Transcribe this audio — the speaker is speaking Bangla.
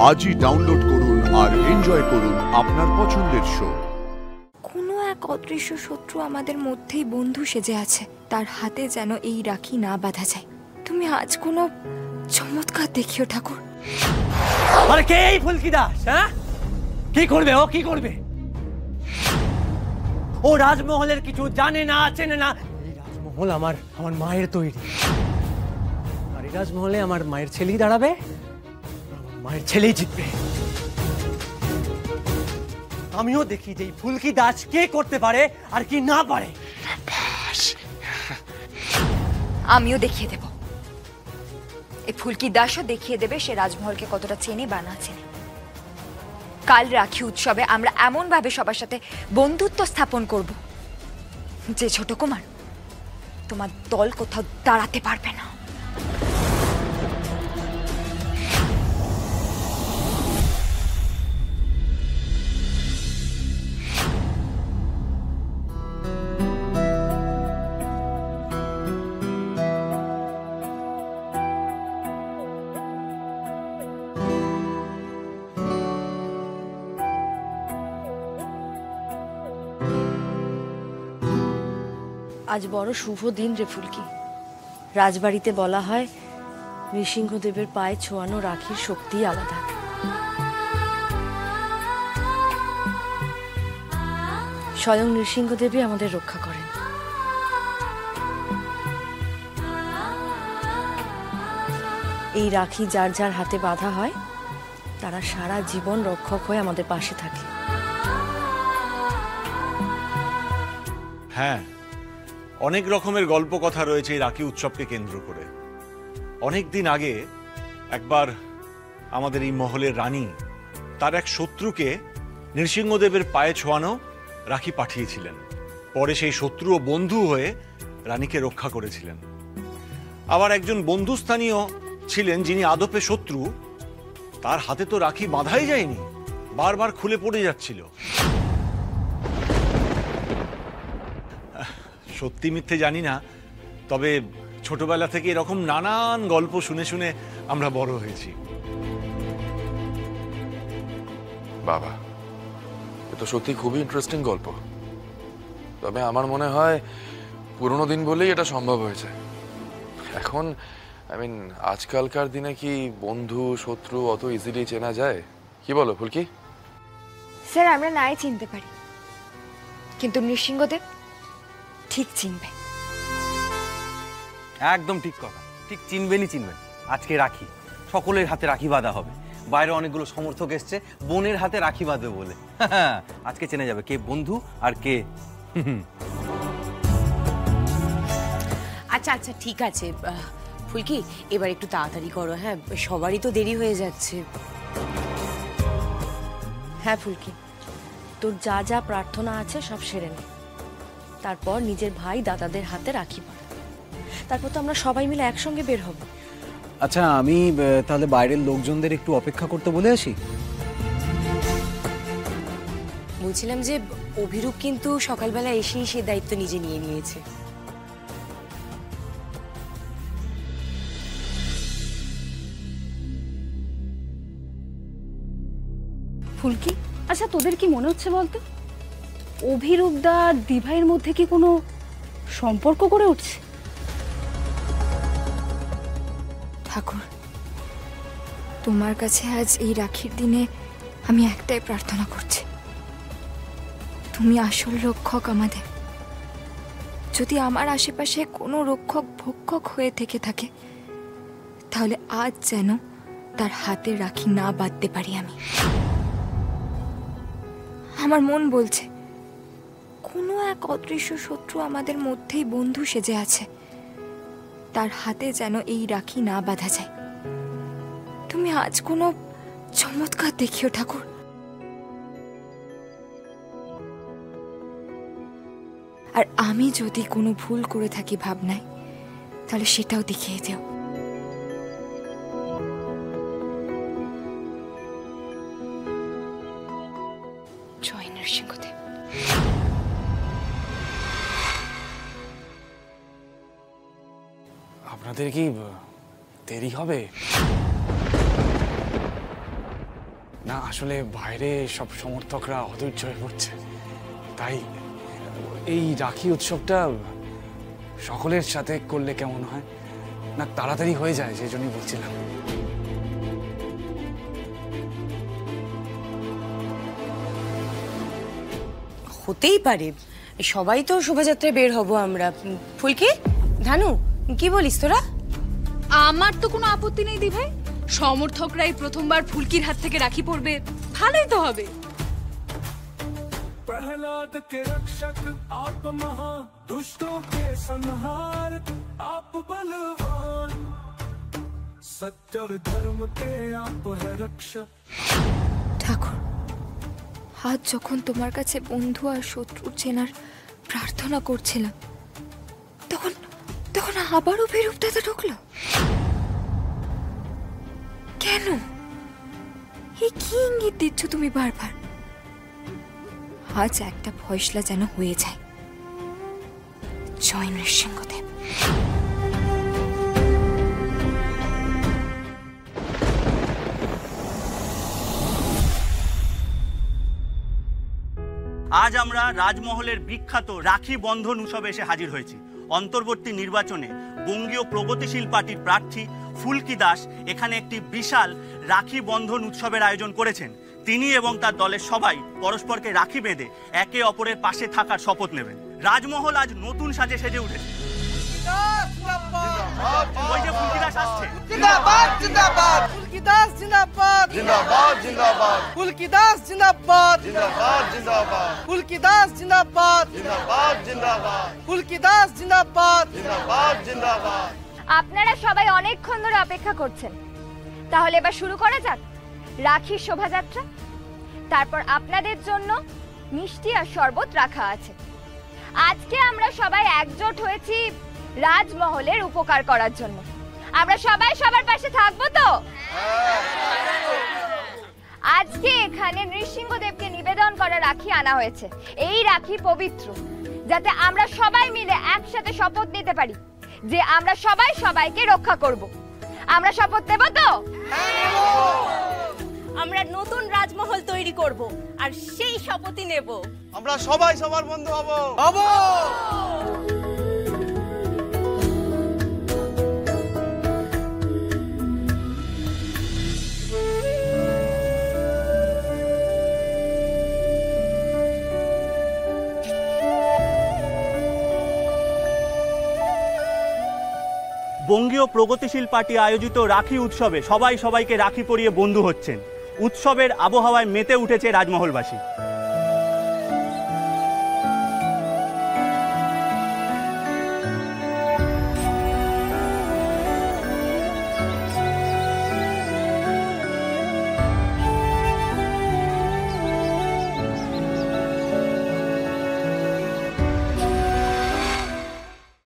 আজই ডাউনলোড করুন আর এনজয় করুন আপনার পছন্দের শো। কোনো এক অদৃশ্য শত্রু আমাদের মধ্যেই বন্ধু সেজে আছে, তার হাতে যেন এই রাখি না বাঁধা যায়। তুমি আজ কোনো চমৎকার দেখিও ঠাকুর। আরে কে এই ফুলকি দাস? হ্যাঁ, কি করবে ও? কি করবে ও? রাজমহলের কিছু জানে না, চেনে না। এই রাজমহল আমার মায়ের তৈরি, আর এই রাজমহলে আমার মায়ের ছেলেই দাঁড়াবে, মায়ের ছেলেই জিতবে। আমিও দেখি যে ফুলকি দাস কে করতে পারে আর কি না পারে। আমিও দেখিয়ে দেব, এই ফুলকি দাসও দেখিয়ে দেবে সে রাজমহলকে কতটা চেনে বা না চেনে। কাল রাখি উৎসবে আমরা এমন ভাবে সবার সাথে বন্ধুত্ব স্থাপন করব যে ছোট কুমার, তোমার দল কোথাও দাঁড়াতে পারবে না। আজ বড় শুভ দিন রে ফুলকি। রাজবাড়িতে বলা হয় নৃসিংহদেবের পায়ে ছোঁয়ানো রাখির শক্তি আলাদা। স্বয়ং নৃসিংহদেবী আমাদের রক্ষা করেন। এই রাখি যার যার হাতে বাঁধা হয় তারা সারা জীবন রক্ষক হয়ে আমাদের পাশে থাকে। হ্যাঁ, অনেক রকমের গল্প কথা রয়েছে এই রাখি উৎসবকে কেন্দ্র করে। অনেক দিন আগে একবার আমাদের এই মহলের রানী তার এক শত্রুকে নৃসিংহদেবের পায়ে ছোঁয়ানো রাখি পাঠিয়েছিলেন। পরে সেই শত্রু ও বন্ধু হয়ে রানীকে রক্ষা করেছিলেন। আবার একজন বন্ধুস্থানীয় ছিলেন যিনি আদপে শত্রু, তার হাতে তো রাখি বাঁধাই যায়নি, বারবার খুলে পড়ে যাচ্ছিল। সত্যি মিথ্যে জানি না, তবে ছোটবেলা থেকে এরকম নানান গল্প শুনে শুনে আমরা বড় হয়েছি। বাবা, এ তো সত্যি খুবই ইন্টারেস্টিং গল্প। তবে আমার মনে হয় পুরোনো দিন বলেই এটা সম্ভব হয়েছে। এখন আজকালকার দিনে কি বন্ধু শত্রু অত ইজিলি চেনা যায়? কি বলো ফুলকি? স্যার, আমরা নাই চিনতে পারি, কিন্তু নৃসিংহদেব ঠিক চিনবে। একদম ঠিক কথা, ঠিক চিনবেনই চিনবেন। আজকে রাখি, সকলের হাতে রাখি বাঁধা হবে। বাইরে অনেকগুলো সমর্থক এসছে বোনের হাতে রাখি বাঁধবে বলে। আজকে চেনা যাবে কে বন্ধু আর কে। আচ্ছা আচ্ছা, ঠিক আছে ফুলকি, এবার একটু তাড়াতাড়ি করো। হ্যাঁ, সবারই তো দেরি হয়ে যাচ্ছে। হ্যাঁ ফুলকি, তোর যা যা প্রার্থনা আছে সব সেরে নে। তারপর নিজের ভাই দাদাদের হাতে রাখি বাঁধ। তারপর তো আমরা সবাই মিলে একসঙ্গে বের হব। আচ্ছা, আমি তাহলে বাইরের লোকজনদের একটু অপেক্ষা করতে বলে আসি। বলছিলাম যে অভিরূপ কিন্তু সকালবেলা এসেই সে দায়িত্ব নিজে নিয়ে নিয়েছে। ফুলকি, আচ্ছা তোদের কি মনে হচ্ছে বলতো, অভিরূপ দা দিভাইয়ের মধ্যে কি কোনো সম্পর্ক গড়ে উঠছে? ঠাকুর, তোমার কাছে আজ এই রাখির দিনে আমি একটাই প্রার্থনা করছি, তুমি আসল রক্ষক আমাদের। যদি আমার আশেপাশে কোনো রক্ষক ভক্ষক হয়ে থেকে থাকে, তাহলে আজ যেন তার হাতে রাখি না বাঁধতে পারি আমি। আমার মন বলছে কোনো এক অদৃশ্য শত্রু আমাদের মধ্যেই বন্ধু সেজে আছে, তার হাতে যেন এই রাখি না বাঁধা যায়। তুমি আজ কোনো চমৎকার দেখিও ঠাকুর। আর আমি যদি কোনো ভুল করে থাকি ভাবনায়, তাহলে সেটাও দেখিয়ে দিও। জয় নৃসিংহদেব। আপনাদের কি দেরি হবে? না আসলে বাইরে সব সমর্থকরা অধৈর্য হয়ে পড়ছে, তাই এই রাখি উৎসবটা সকলের সাথে করলে কেমন হয়? না তাড়াতাড়ি হয়ে যায়, সেই জন্যই বলছিলাম। হতেই পারে, সবাই তো শোভাযাত্রায় বের হব আমরা। ফুলকি, ধানু, কি বলিস তোরা? আমার তো কোনো আপত্তি নেই দিভাই, সমর্থকরাই প্রথমবার ফুলকির হাত থেকে রাখি পড়বে, ভালোই তো হবে। प्रहलाद के रक्षक आप महा दुष्टों के संहार आप बलवान सत्य और धर्म के आप है रक्षक। ঠাকুর, আজ যখন তোমার কাছে বন্ধু আর শত্রুর চেনার প্রার্থনা করছিলাম, তখন তখন আবারও ভৈরবদাদা ঢুকলো কেন? এই কি ইঙ্গিত দিচ্ছ তুমি বারবার? আজ একটা ফয়সলা যেন হয়ে যায়। জয় নৃসিংহদেব। আজ আমরা রাজমহলের বিখ্যাত রাখি বন্ধন উৎসবে এসে হাজির হয়েছি। অন্তর্বর্তী নির্বাচনে বঙ্গীয় প্রগতিশীল পার্টির প্রার্থী ফুলকি দাস এখানে একটি বিশাল রাখি বন্ধন উৎসবের আয়োজন করেছেন। তিনি এবং তার দলের সবাই পরস্পরকে রাখি বেঁধে একে অপরের পাশে থাকার শপথ নেবেন। রাজমহল আজ নতুন সাজে সেজে উঠেছে। ওই যে ফুলকি দাস আসছে। জিন্দাবাদ জিন্দাবাদ ফুলকি দাস জিন্দাবাদ জিন্দাবাদ জিন্দাবাদ ফুলকি দাস জিন্দাবাদ জিন্দাবাদ জিন্দাবাদ ফুলকি দাস জিন্দাবাদ জিন্দাবাদ জিন্দাবাদ ফুলকি দাস জিন্দাবাদ জিন্দাবাদ জিন্দাবাদ। আপনারা সবাই অনেকক্ষণ ধরে অপেক্ষা করছেন, তাহলে এবার শুরু করা যাক রাখির শোভাযাত্রা। তারপর আপনাদের জন্য মিষ্টি আর শরবত রাখা আছে। আজকে আমরা সবাই একজোট হয়েছি রাজমহলের উপকার করার জন্য। আমরা সবাই সবার পাশে থাকবো তো? আজকে এখানে নৃসিংহদেবকে নিবেদন করা রাখি আনা হয়েছে। এই রাখি পবিত্র, যাতে আমরা সবাই মিলে একসাথে শপথ নিতে পারি যে আমরা সবাই সবাইকে রক্ষা করব। আমরা শপথ নেব তো? আমরা নতুন রাজমহল তৈরি করব আর সেই শপথই নেব। আমরা সবাই সবার বন্ধু হব হব। বঙ্গীয় প্রগতিশীল পার্টি আয়োজিত রাখি উৎসবে সবাই সবাইকে রাখি পরিয়ে বন্ধু হচ্ছেন। উৎসবের আবহাওয়ায় মেতে উঠেছে রাজমহলবাসী।